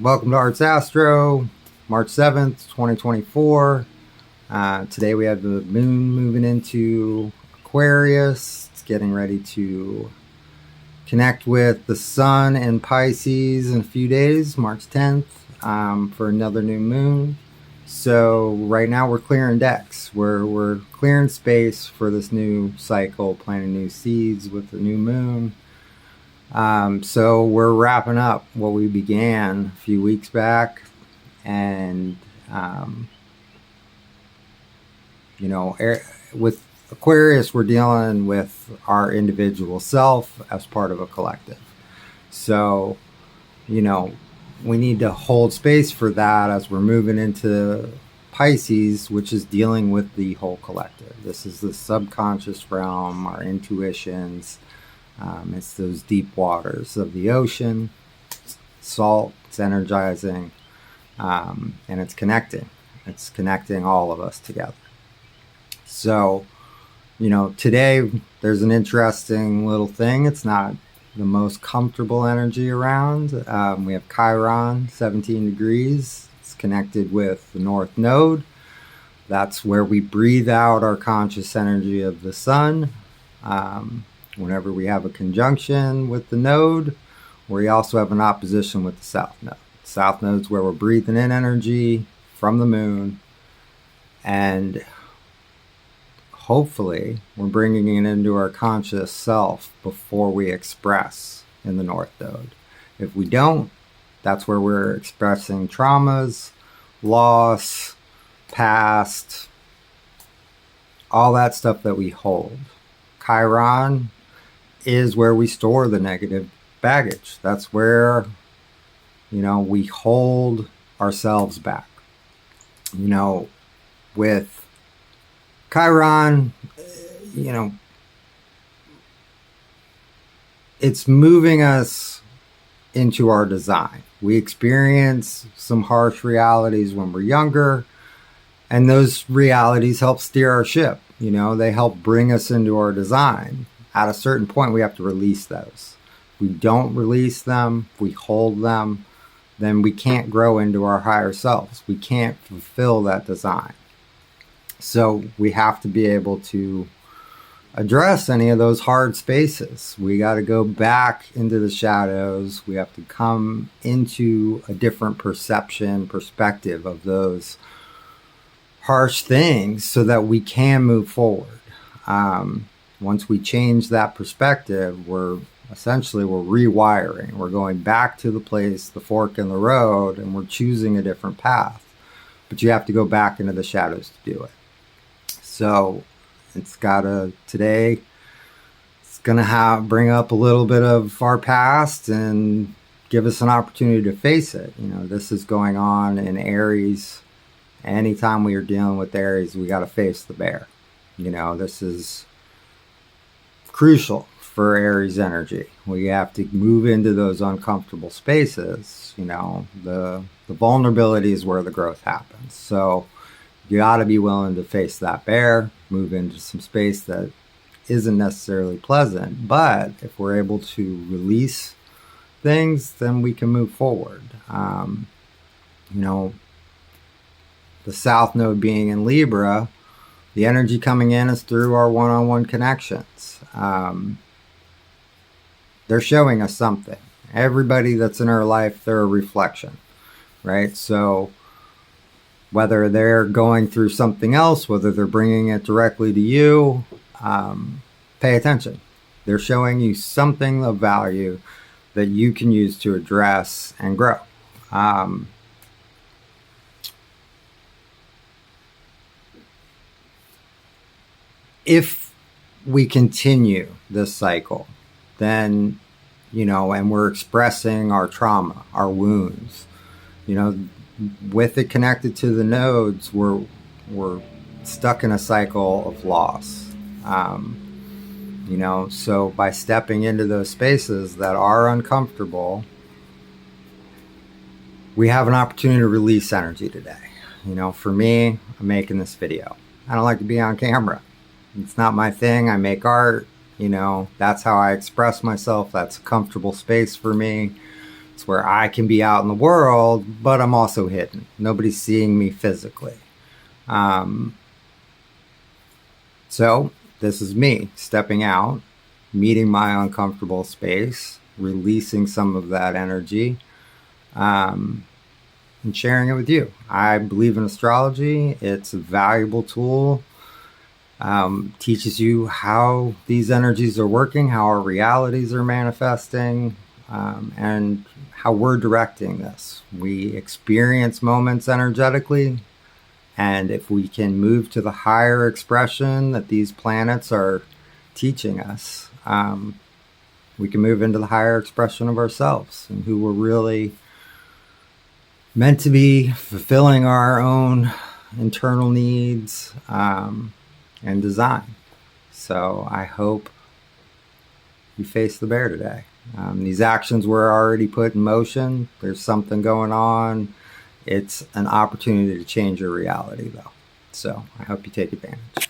Welcome to Arts Astro, March 7th, 2024. Today we have the moon moving into Aquarius. It's getting ready to connect with the sun in Pisces in a few days, March 10th, for another new moon. So right now we're clearing decks. We're clearing space for this new cycle, planting new seeds with the new moon. So we're wrapping up what we began a few weeks back, and with Aquarius, we're dealing with our individual self as part of a collective. So, we need to hold space for that as we're moving into Pisces, which is dealing with the whole collective. This is the subconscious realm, our intuitions. It's those deep waters of the ocean. Salt, it's energizing, and it's connecting. It's connecting all of us together. So, today there's an interesting little thing. It's not the most comfortable energy around. We have Chiron, 17 degrees. It's connected with the North Node. That's where we breathe out our conscious energy of the sun. Whenever we have a conjunction with the node, we also have an opposition with the south node. The south node is where we're breathing in energy from the moon, and hopefully we're bringing it into our conscious self before we express in the north node. If we don't, that's where we're expressing traumas, loss, past, all that stuff that we hold. Chiron is where we store the negative baggage. That's where, we hold ourselves back. With Chiron, it's moving us into our design. We experience some harsh realities when we're younger, and those realities help steer our ship. They help bring us into our design. At a certain point, we have to release those. If we don't release them, if we hold them, then we can't grow into our higher selves. We can't fulfill that design. So we have to be able to address any of those hard spaces. We got to go back into the shadows. We have to come into a different perspective of those harsh things so that we can move forward. Once we change that perspective, we're rewiring. We're going back to the fork in the road, and we're choosing a different path. But you have to go back into the shadows to do it. So today it's gonna bring up a little bit of our past and give us an opportunity to face it. This is going on in Aries. Anytime we are dealing with Aries, we got to face the bear. This is crucial for Aries energy. We have to move into those uncomfortable spaces. The vulnerability is where the growth happens. So you got to be willing to face that bear, move into some space that isn't necessarily pleasant. But if we're able to release things, then we can move forward. The south node being in Libra, the energy coming in is through our one-on-one connections. They're showing us something. Everybody that's in our life, they're a reflection, right? So whether they're going through something else, whether they're bringing it directly to you, pay attention. They're showing you something of value that you can use to address and grow. If we continue this cycle, then, and we're expressing our trauma, our wounds, with it connected to the nodes, we're stuck in a cycle of loss. So by stepping into those spaces that are uncomfortable, we have an opportunity to release energy today. For me, I'm making this video. I don't like to be on camera. It's not my thing. I make art. That's how I express myself. That's a comfortable space for me. dynamics where I can be out in the world, but I'm also hidden. Nobody's seeing me physically. So this is me stepping out, meeting my uncomfortable space, releasing some of that energy, and sharing it with you. I believe in astrology. It's a valuable tool. Teaches you how these energies are working, how our realities are manifesting, and how we're directing this. We experience moments energetically, and if we can move to the higher expression that these planets are teaching us, we can move into the higher expression of ourselves and who we're really meant to be, fulfilling our own internal needs and design. So I hope you face the bear today. These actions were already put in motion. There's something going on. It's an opportunity to change your reality, though. So I hope you take advantage.